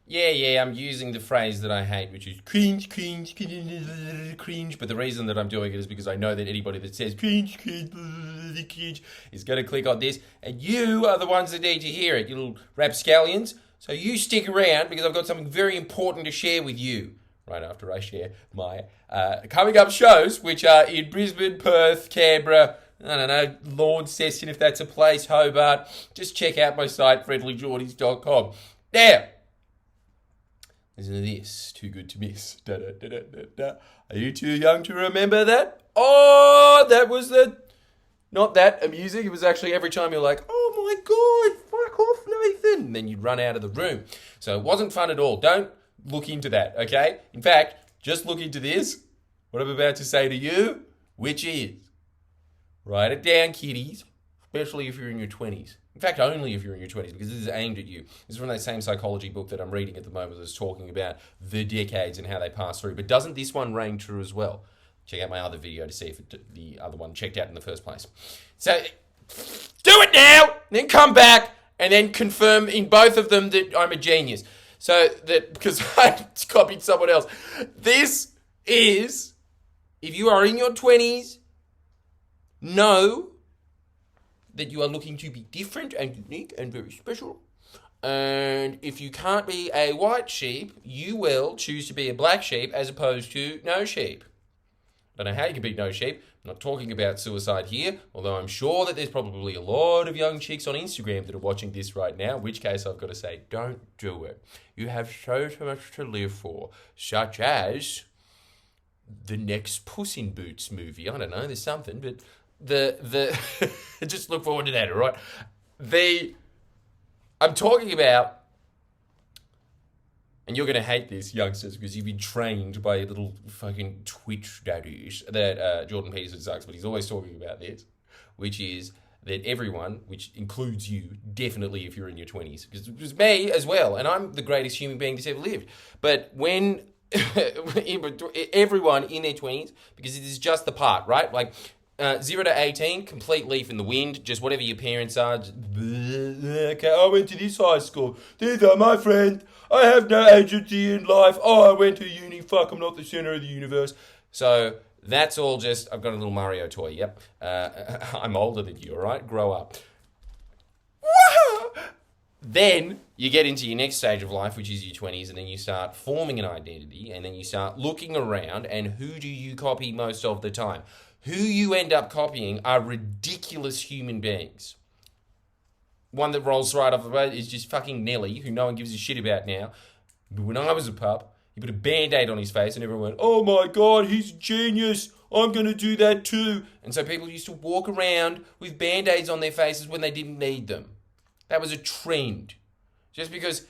Yeah, I'm using the phrase that I hate, which is cringe, cringe, cringe, cringe. But the reason that I'm doing it is because I know that anybody that says cringe, cringe, cringe is going to click on this, and you are the ones that need to hear it, you little rapscallions. So you stick around because I've got something very important to share with you right after I share my coming up shows, which are in Brisbane, Perth, Canberra, I don't know, Launceston, if that's a place, Hobart. Just check out my site, friendlyjordies.com. Now, listen to this. Too good to miss. Da, da, da, da, da, da. Are you too young to remember that? Oh, that was not that amusing. It was actually every time you're like, oh my God, fuck off, Nathan. And then you'd run out of the room. So it wasn't fun at all. Don't look into that, okay? In fact, just look into this, what I'm about to say to you, which is, write it down, kiddies, especially if you're in your 20s. In fact, only if you're in your 20s, because this is aimed at you. This is from that same psychology book that I'm reading at the moment that's talking about the decades and how they pass through. But doesn't this one reign true as well? Check out my other video to see if the other one checked out in the first place. So, do it now, then come back, and then confirm in both of them that I'm a genius. So that, because I copied someone else. This is, if you are in your 20s, know that you are looking to be different and unique and very special. And if you can't be a white sheep, you will choose to be a black sheep as opposed to no sheep. I don't know how you can be no sheep. I'm not talking about suicide here, although I'm sure that there's probably a lot of young chicks on Instagram that are watching this right now, in which case I've got to say, don't do it. You have so much to live for, such as the next Puss in Boots movie. I don't know, there's something, but the just look forward to that, all right? I'm talking about, and you're going to hate this, youngsters, because you've been trained by little fucking Twitch daddies that Jordan Peterson sucks, but he's always talking about this, which is that everyone, which includes you, definitely if you're in your 20s, because it was me as well, and I'm the greatest human being that's ever lived. But when everyone in their 20s, because it is just the part, right? Like 0 to 18, complete leaf in the wind, just whatever your parents are. Just, okay, I went to this high school. These are my friends. I have no agency in life. Oh, I went to uni. Fuck, I'm not the center of the universe. So that's all just, I've got a little Mario toy, yep. I'm older than you, all right? Grow up. Then you get into your next stage of life, which is your 20s, and then you start forming an identity, and then you start looking around, and who do you copy most of the time? Who you end up copying are ridiculous human beings. One that rolls right off the boat is just fucking Nelly, who no one gives a shit about now. But when I was a pup, he put a Band-Aid on his face and everyone went, oh my God, he's a genius. I'm going to do that too. And so people used to walk around with Band-Aids on their faces when they didn't need them. That was a trend. Just because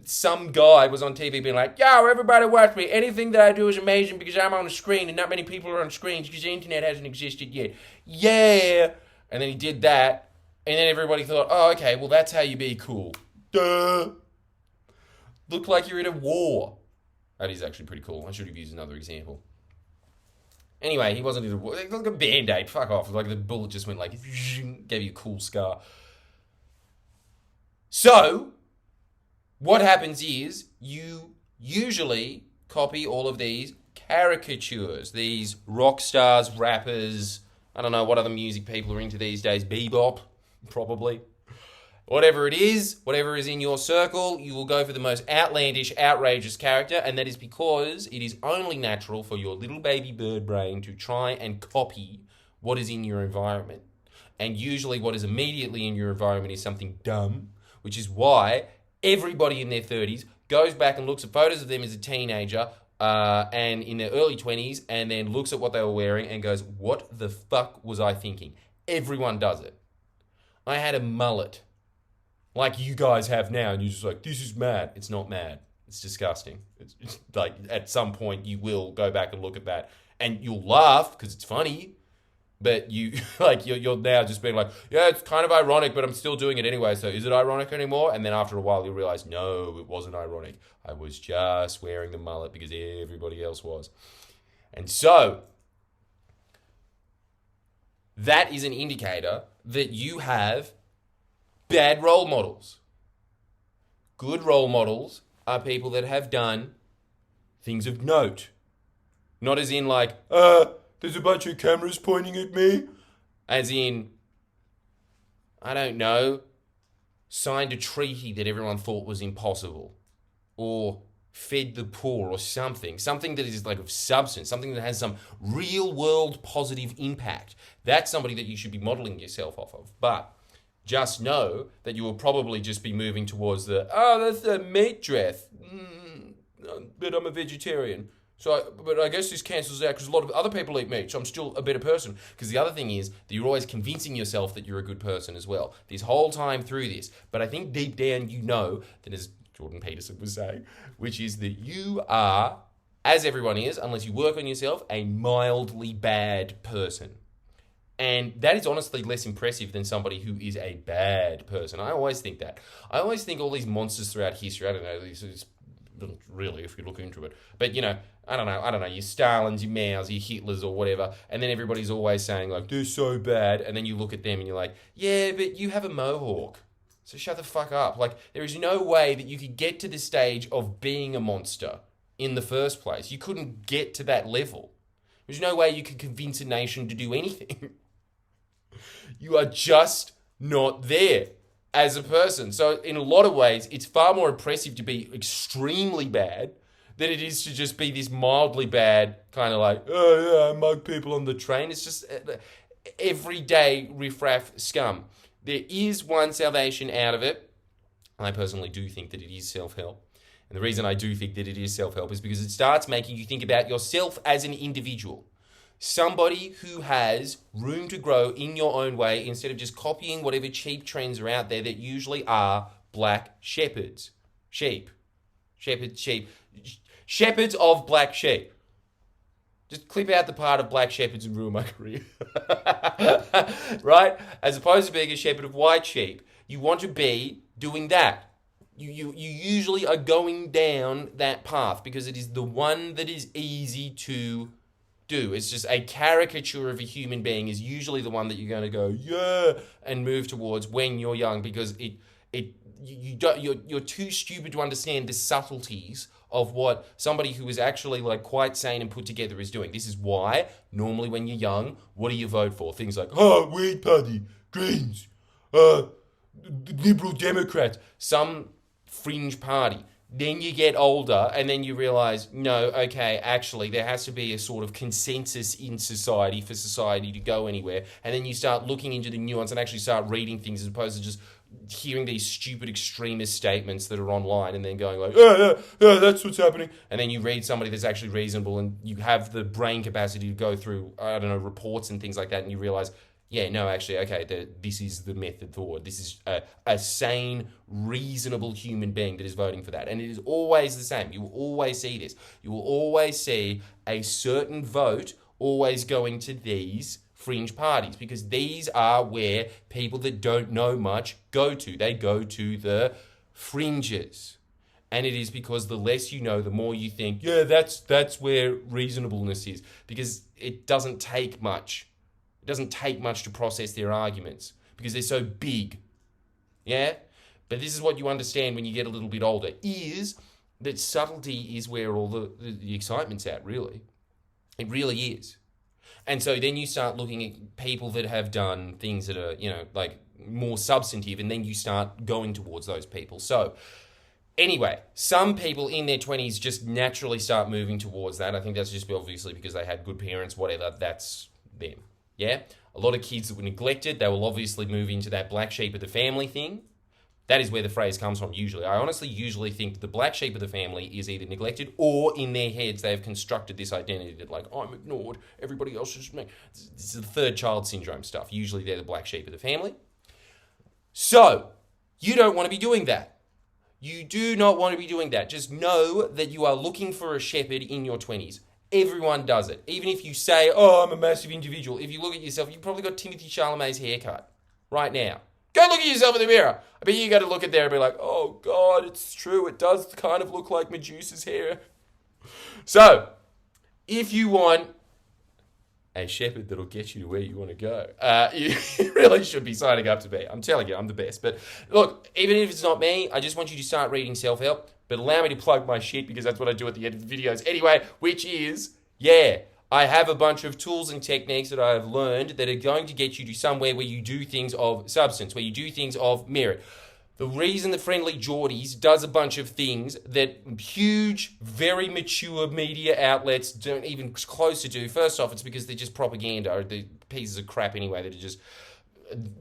some guy was on TV being like, yo, everybody watch me. Anything that I do is amazing because I'm on the screen and not many people are on screens because the internet hasn't existed yet. Yeah. And then he did that. And then everybody thought, oh, okay, well, that's how you be cool. Duh. Look like you're in a war. That is actually pretty cool. I should have used another example. Anyway, he wasn't in a war. Like a Band-Aid. Fuck off. Like the bullet just went like, gave you a cool scar. So, what happens is you usually copy all of these caricatures, these rock stars, rappers, I don't know what other music people are into these days, bebop, probably. Whatever it is, whatever is in your circle, you will go for the most outlandish, outrageous character, and that is because it is only natural for your little baby bird brain to try and copy what is in your environment. And usually what is immediately in your environment is something dumb, which is why everybody in their 30s goes back and looks at photos of them as a teenager and in their early 20s and then looks at what they were wearing and goes, what the fuck was I thinking? Everyone does it. I had a mullet like you guys have now and you're just like, this is mad. It's not mad. It's disgusting. It's like at some point you will go back and look at that and you'll laugh because it's funny. But you're now just being like, yeah, it's kind of ironic, but I'm still doing it anyway. So is it ironic anymore? And then after a while, you'll realize, no, it wasn't ironic. I was just wearing the mullet because everybody else was. And so that is an indicator that you have bad role models. Good role models are people that have done things of note. Not as in like, there's a bunch of cameras pointing at me. As in, I don't know, signed a treaty that everyone thought was impossible. Or fed the poor or something that is like of substance, something that has some real world positive impact. That's somebody that you should be modeling yourself off of. But just know that you will probably just be moving towards that's a meat dress. But I'm a vegetarian. But I guess this cancels out because a lot of other people eat meat, so I'm still a better person. Because the other thing is that you're always convincing yourself that you're a good person as well, this whole time through this. But I think deep down you know that, as Jordan Peterson was saying, which is that you are, as everyone is, unless you work on yourself, a mildly bad person. And that is honestly less impressive than somebody who is a bad person. I always think that. I always think all these monsters throughout history, I don't know, these really, if you look into it, but I don't know, your Stalins, your Maos, your Hitlers or whatever, and then everybody's always saying like, they're so bad, and then you look at them and you're like, yeah, but you have a mohawk. So shut the fuck up. Like, there is no way that you could get to the stage of being a monster in the first place. You couldn't get to that level. There's no way you could convince a nation to do anything. You are just not there as a person. So in a lot of ways, it's far more impressive to be extremely bad than it is to just be this mildly bad, kind of like, oh yeah, I mug people on the train. It's just everyday riffraff scum. There is one salvation out of it. I personally do think that it is self-help. And the reason I do think that it is self-help is because it starts making you think about yourself as an individual. Somebody who has room to grow in your own way instead of just copying whatever cheap trends are out there that usually are black shepherds. Shepherds of black sheep. Just clip out the part of black shepherds and ruin my career. Right? As opposed to being a shepherd of white sheep, you want to be doing that. You usually are going down that path because it is the one that is easy to do. It's just a caricature of a human being is usually the one that you're going to go, yeah, and move towards when you're young because you're too stupid to understand the subtleties of what somebody who is actually like quite sane and put together is doing. This is why normally when you're young, what do you vote for? Things like, Weed Party, Greens, Liberal Democrats, some fringe party. Then you get older and then you realize, no, okay, actually there has to be a sort of consensus in society for society to go anywhere. And then you start looking into the nuance and actually start reading things as opposed to just hearing these stupid extremist statements that are online and then going like, yeah, that's what's happening. And then you read somebody that's actually reasonable and you have the brain capacity to go through, I don't know, reports and things like that and you realize, yeah, no, actually, okay, this is the method forward. This is a sane, reasonable human being that is voting for that. And it is always the same. You will always see this. You will always see a certain vote always going to these fringe parties because these are where people that don't know much go to. They go to the fringes. And it is because the less you know, the more you think, yeah, that's where reasonableness is. Because it doesn't take much. It doesn't take much to process their arguments because they're so big. Yeah? But this is what you understand when you get a little bit older, is that subtlety is where all the excitement's at, really. It really is. And so then you start looking at people that have done things that are, like more substantive, and then you start going towards those people. So anyway, some people in their 20s just naturally start moving towards that. I think that's just obviously because they had good parents, whatever, that's them. Yeah? A lot of kids that were neglected, they will obviously move into that black sheep of the family thing. That is where the phrase comes from usually. I honestly usually think the black sheep of the family is either neglected or in their heads they have constructed this identity that like, I'm ignored, everybody else is me. This is the third child syndrome stuff. Usually they're the black sheep of the family. So, you don't want to be doing that. You do not want to be doing that. Just know that you are looking for a shepherd in your 20s. Everyone does it. Even if you say, I'm a massive individual. If you look at yourself, you've probably got Timothy Chalamet's haircut right now. Go look at yourself in the mirror. I bet you got to look at there and be like, oh God, it's true. It does kind of look like Medusa's hair. So, if you want a shepherd that'll get you to where you want to go, you really should be signing up to me. I'm telling you, I'm the best. But look, even if it's not me, I just want you to start reading self-help. but allow me to plug my shit because that's what I do at the end of the videos anyway, which is, yeah, I have a bunch of tools and techniques that I have learned that are going to get you to somewhere where you do things of substance, where you do things of merit. The reason the Friendly Geordies does a bunch of things that huge, very mature media outlets don't even close to do, first off, it's because they're just propaganda. They're pieces of crap anyway that are just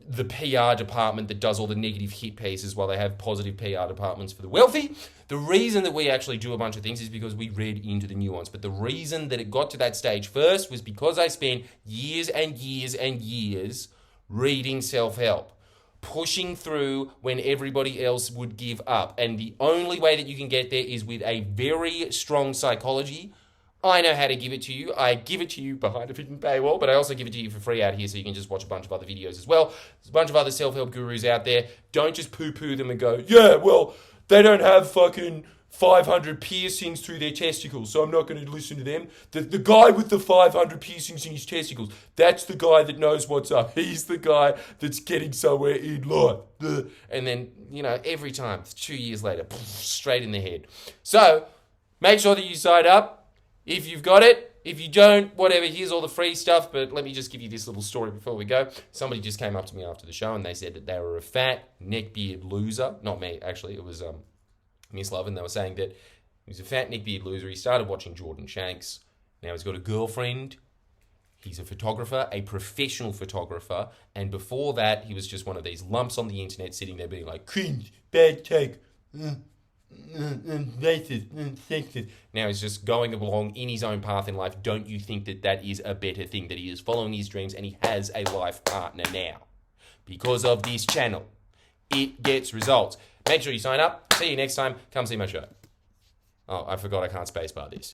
the PR department that does all the negative hit pieces while they have positive PR departments for the wealthy. The reason that we actually do a bunch of things is because we read into the nuance. But the reason that it got to that stage first was because I spent years and years and years reading self-help, pushing through when everybody else would give up. And the only way that you can get there is with a very strong psychology. I know how to give it to you. I give it to you behind a hidden paywall, but I also give it to you for free out here so you can just watch a bunch of other videos as well. There's a bunch of other self-help gurus out there. Don't just poo-poo them and go, yeah, well, they don't have fucking 500 piercings through their testicles, so I'm not going to listen to them. The guy with the 500 piercings in his testicles, that's the guy that knows what's up. He's the guy that's getting somewhere in life. And then, every time, 2 years later, straight in the head. So, make sure that you sign up. If you've got it, if you don't, whatever, here's all the free stuff. But let me just give you this little story before we go. Somebody just came up to me after the show and they said that they were a fat, neckbeard loser. Not me, actually. It was Miss Love, and they were saying that he was a fat, neckbeard loser. He started watching Jordan Shanks. Now he's got a girlfriend. He's a photographer, a professional photographer. And before that, he was just one of these lumps on the internet sitting there being like, cringe, bad take, racist, sexist. Now he's just going along in his own path in life. Don't you think that that is a better thing? That he is following his dreams and he has a life partner now. Because of this channel, it gets results. Make sure you sign up. See you next time. Come see my show. Oh, I forgot I can't spacebar this.